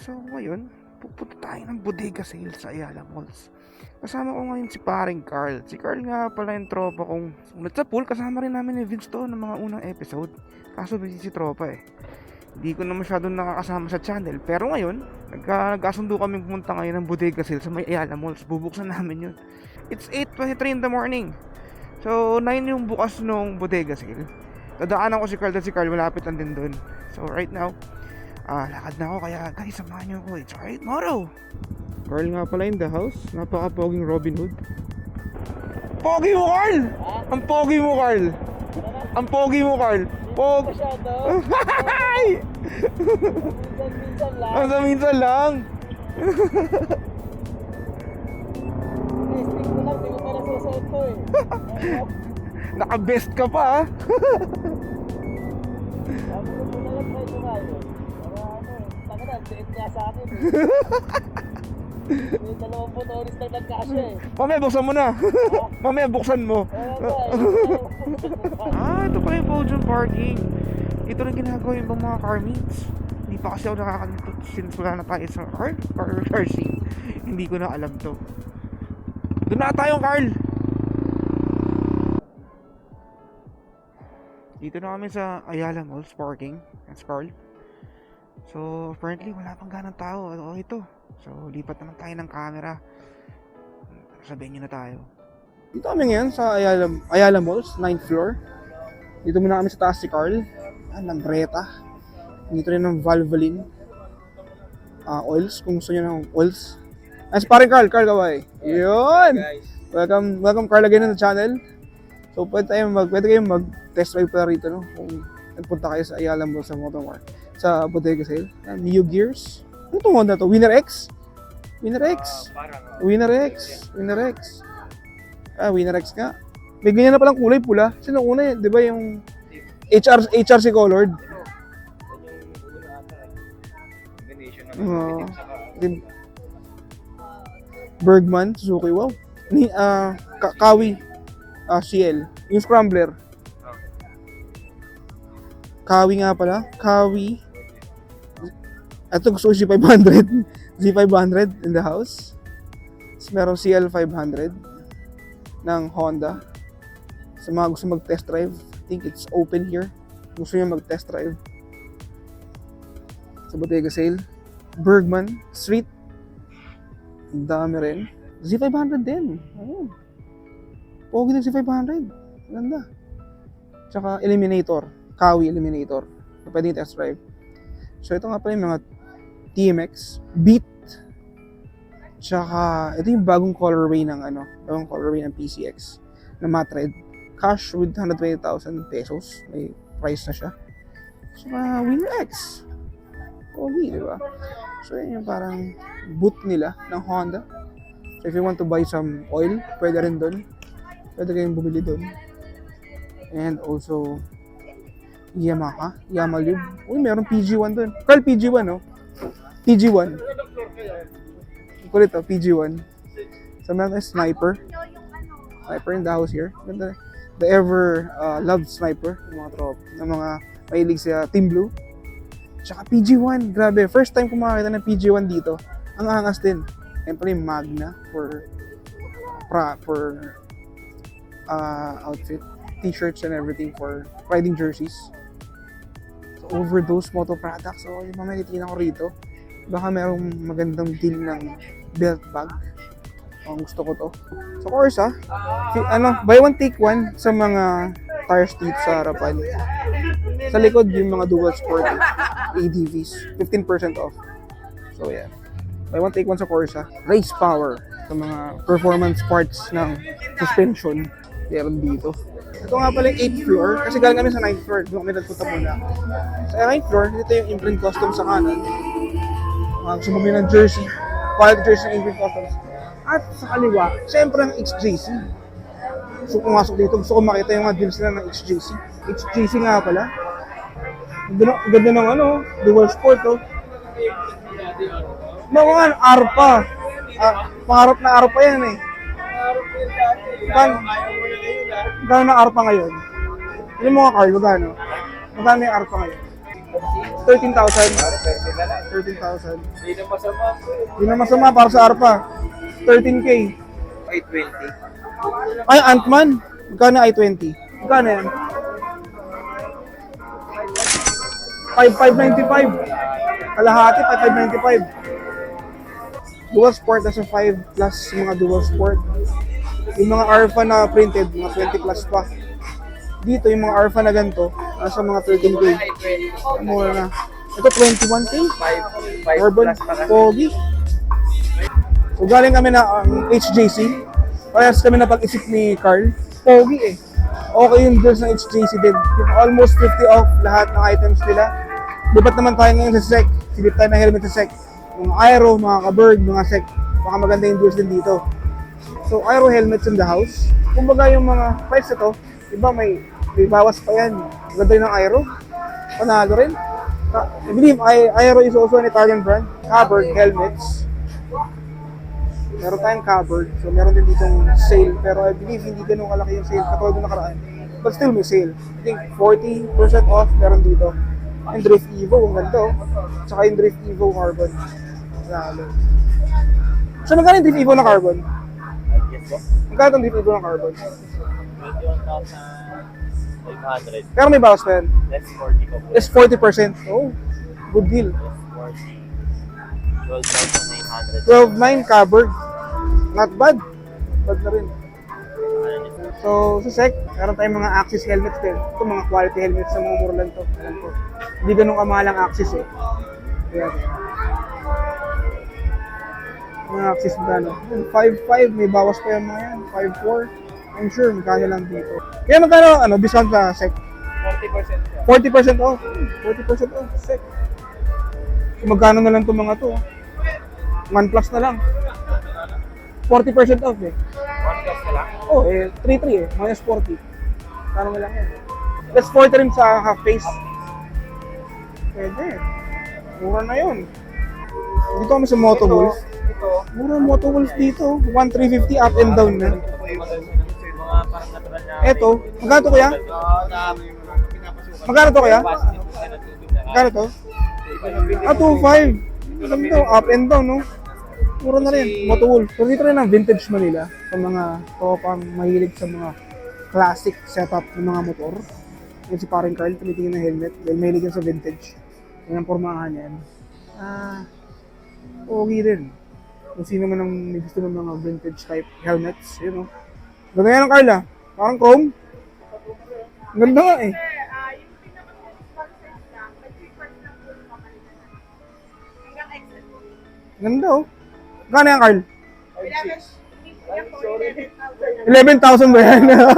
So ngayon, pupunta tayo ng bodega sale sa Ayala Malls. Kasama ko ngayon si paring Carl. Si Carl nga pala yung tropa kong sunod sa pool. Kasama rin namin ni Vince to ng mga unang episode. Kaso busy si tropa eh. Hindi ko na masyadong nakakasama sa channel. Pero ngayon, nagkasundo kami pumunta ngayon ng bodega sale sa may Ayala Malls. Bubuksan namin yun. It's 8:23 in the morning. So 9 yung bukas nung bodega sale. Dadaanan ko si Carl, at si Carl malapit lang din doon. So right now, lakad na ako, kaya guys, samahan nyo ako. It's alright, Moro! Carl nga pala in the house. Napaka-poging Robin Hood. Pogi mo, Carl! Ang pogi mo, Carl! Ang pogi mo, Carl! Hi! Minsan lang. Ang minsan lang! Testing ko lang, di ko pa nasusuot ko eh. Naka-best ka pa, ha? Sabi ko muna lang try ko nga yun. Para taka na, tiit nga sa akin eh. May 20 oras lang nagkasya eh. Mamaya buksan mo na. Mamaya buksan mo. Ito pa yung Podium Parking. Ito rin ginagawa yung mga car meets. Hindi pa kasi ako nakakalito since wala na tayo sa car scene. Hindi ko na alam to. Doon na tayo, Carl! Dito na kami sa Ayala Malls parking. That's Carl. So, apparently wala pang ganang tao. Ito. So, lipat naman tayo ng camera. Sabihin nyo na tayo. Dito kami ngayon sa Ayala Malls, 9th floor. Dito muna kami sa taas si Carl. Lambretta. Dito rin ng Valvoline. Oils, kung gusto nyo ng oils. Si paring Carl kaway. Yun! Welcome Carl again on the channel. So, pwede kayong mag-test drive pa rito, no? Kung nagpunta kayo sa Ayala Malls sa Motomar. Sa bodega sale. New Gears. Ano itong Honda to? Winner X? Winner X. Winner X. Winner X nga. May ganyan na palang kulay pula. Sino una di ba yung HRC colored? Bergman, Suzuki, wow. Kawi, CL. Yung Scrambler. Kawi nga pala. Kawi. Ito gusto ko Z500. Z500 in the house. Merong CL500 ng Honda. Sa mga gusto mag-test drive, I think it's open here. Gusto nyo mag-test drive sa bodega sale. Bergman Street. Ang dami rin. Z500 din. Ayun. Pogi ng Z500. Ganda. Tsaka Eliminator. Kawi Eliminator. Pwede yung test drive. So ito nga pala yung mga TMX, Beat. Tsaka ito yung bagong colorway ng PCX na matte red. Cash with 120,000 pesos. May price na siya. Tsaka Winner X. Pogi, di ba? So yun yung parang boot nila ng Honda. So if you want to buy some oil, pwede rin doon. Pwede kayong bumili doon. And also Yamaha Lube. Uy, meron PG1 doon. Carl, PG1, no? PG1. Kulit to, PG1. So meron tayo Sniper. Sniper in the house here. Ganda. The ever loved Sniper ng mga trop, ng mga mahilig sa Team Blue. Tsaka PG1, grabe. First time ko makakita ng PG1 dito. Ang angas din. Yan pala yung Magna for outfit, t-shirts and everything for riding jerseys. So, Overdose Moto Products. So, yung mga titignan ko rito, baka merong magandang deal ng belt bag. Gusto ko to. So, Corsa, buy one take one sa mga tire seats sa harapan. Sa likod, yung mga dual sport ADVs, 15% off. So, yeah. Buy one take one sa Corsa. Race Power sa mga performance parts ng suspension. Meron dito. Ito nga pala yung 8th floor. Kasi galing kami sa 9th floor. Doon kami nagpunta muna. Sa 9th floor, dito yung Imprint Customs sa kanan. Gusto mo ng jersey. Quality jersey ng Imprint Customs. At sa kaliwa, syempre ang XJC. Gusto ko pumasok dito. Gusto ko makita yung mga deals nila ng XJC. XJC nga pala. Ganda ng dual sport, oh. Mga ARPA. Pangarap na ARPA yan, eh. Magkano na ARPA ngayon? Yung mga car, magkano? Magkano yung ARPA ngayon? 13,000. Pwede na lang. 13,000. Hindi na masama. Hindi na masama para sa ARPA. 13K. 820. Ay, Ant-Man. Magkano i20? Magkano yan? 5,595. Kalahati, 5,595. Dual sport, nasa 5 plus yung mga dual sport. Yung mga ARPA na printed, mga 20 plus pa. Dito, yung mga ARPA na ganito, nasa mga 13K. Mura na. Ito, 21K. 5 Urban, plus pa kasi. pogi. So, galing kami na HJC. Parehas kami na pag-isip ni Carl. Pogi eh. Okay yung girls ng HJC din. Almost 50 off lahat ng items nila. Lipat naman tayo ngayon sa SEC. Silip tayo ng helmet sa SEC. Mga Aero, mga Ka-Bird, mga SEC. Baka maganda yung deals din dito. So, Aero helmets in the house. Kumbaga yung mga price na to, iba may bawas pa yan. Ganda yun ng Aero. Panalo rin. I believe Aero is also an Italian brand. Ka-Bird helmets. Meron tayong covered, so meron din ditong sale, pero I believe hindi ganun kalaki yung sale katulad ng nakaraan. But still may sale. I think 40% off meron dito. Yung Drift Evo, ang ganda oh. Tsaka yung Drift Evo Carbon. Lalo. So magkano yung Drift Evo na Carbon? Yes po. Magkano yung Drift Evo na Carbon? 21,500. Pero may bawas pa yan. Less 40 po. It's 40%. Oh, good deal. Less 40. 12.9 12,900. covered. Not bad. Bad na rin. So, sa SEC, meron tayong mga Axis helmets din. Ito mga quality helmets sa mga mura lang to. Alam ko. Hindi ganun kamahal ang Axis eh. Ayan. Mga Axis magkano? 5.5, may bawas pa yung mga yan. 5.4. I'm sure magkano lang dito. Kaya magkano, discount sa SEC? 40%. 40% off. 40% off, SEC. So, magkano na lang itong mga to? 1 plus na lang. 40% off eh. 1 plus ka lang? Oh, 3.3 eh. Minus 40. Parang lang yan. Plus 40 rin sa half face. Pwede. Mura na yun. Dito kami sa Moto Wolf. Ito. Mura Moto Wolf dito. 1,350 up and down na. Mga parang natural na. Eto. Magkano to kuya? Magkano to kuya? Magkano to? 2.5. Ganda. Up and down no? Mura na rin. Moto Wolf. So dito rin ang vintage Manila. Sa mga topang mahilig sa mga classic setup ng mga motor. Yan si paring Carl, tumitingin ng helmet. Dahil mahilig yan sa vintage. Yan ang pormahan yan. Okay rin. Kung sino man ang may gusto ng mga vintage type helmets. Yun o. Ganda yan ang Carl ah. Parang chrome. Ganda nga eh. Yung pinaka-sponsors lang, mag-report lang po yung kapalitan. Hanggang exit. Ganda oh. Gano'n yan Carl? 11,000. 11,000 ba yan? May left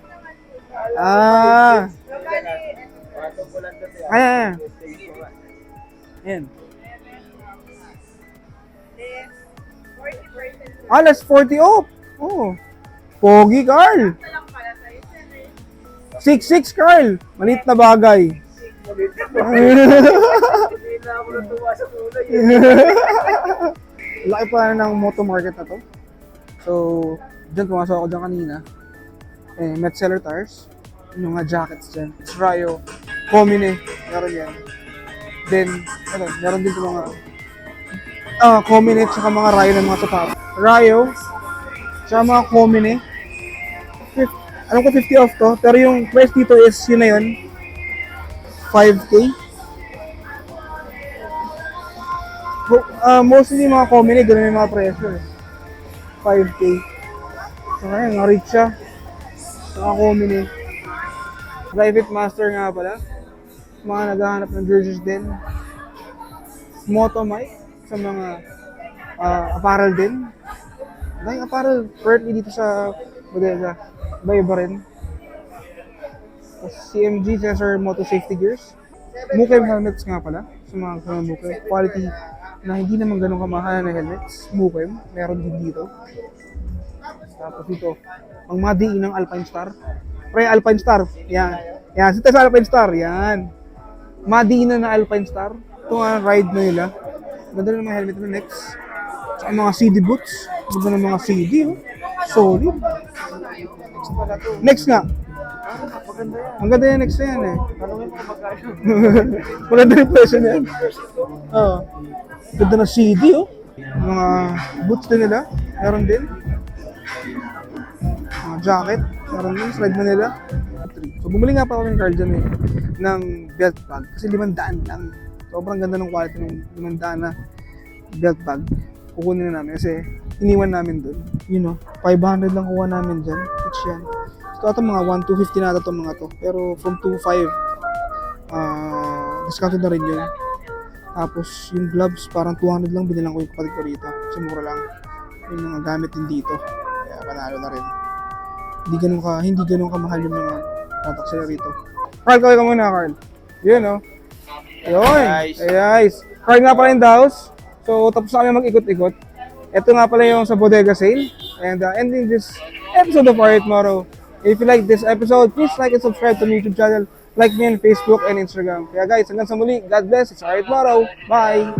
naman po. ah. So, bali, Ayan. Ayan. this 40% Less 40 off. Oh. Pogi Carl. na lang pala sa'yo, sir. 6'6 Carl. Maliit na bagay. Hindi na ako natuwa sa kulay. Laki pa ng moto market na to. So, dyan pumasok ako dyan kanina. Met seller tires. Yung mga jackets dyan. It's Rayo. Comine. Meron yan. Then, meron din yung mga Comine at saka mga Rayo ng mga sapatos. Rayo. Tsaka mga Comine. Alam ko 50 off to. Pero yung price dito is yun na yun. 5K. Mostly mga Comine, ganun yung mga presyo eh. 5K. So ngayon, na-reach siya. Mga Comine. Private Master nga pala. Mga naghahanap ng jerseys din. Moto Mike sa mga apparel din. Dahil apparel currently dito sa bodega. Iba-iba rin. CMG, Sensor Moto Safety Gears. Mukem helmets nga pala. Sa mga Mukem. Quality na hindi naman ganun kamahal na helmets. Mukem. Meron din dito. Tapos dito, ang madiin ng Alpine Star. Pre, Alpine Star. Yan. Yan. Sita sa Alpine Star. Yan. Madiin na Alpine Star. Ito nga ride na nila. Ganda na mga helmet na next. Saka mga CD boots. Ganda ng mga CD. Oh. Solid. Next nga. maganda yan. Ang ganda yung next na yan eh. Tanungin mo magkano. Maganda yung presyo na yan. Oo. Ganda na CD oh. Mga boots din nila. Meron din. Mga jacket. Meron din. Slide na nila. So bumili nga pa kami ng Carl dyan eh. Ng belt bag. Kasi 500 lang. Sobrang ganda ng quality ng 500 na belt bag. Kukunin na namin kasi iniwan namin dun. You know, 500 lang kuha namin dyan. Each yan. So ito mga 1,250 na ito mga to. Pero from 2,500 discounted na rin yun. Tapos yung gloves parang 200 lang binilang ko yung kapatid ko rito. Kasi mura lang. Yung mga gamit din dito. Kaya panalo na rin. Hindi ganun kamahal yung mga products nila rito. Carl, kaway ka muna Carl. Yun oh. Ayun. Ayos. Carl nga pala yung Daos. So tapos na kami mag-ikot-ikot. Ito nga pala yung sa bodega sale. And ending this episode of Our Tomorrow. If you like this episode, please like and subscribe to my YouTube channel. Like me on Facebook and Instagram. Kaya guys, hanggang sa muli. God bless. It's Our Tomorrow. Bye!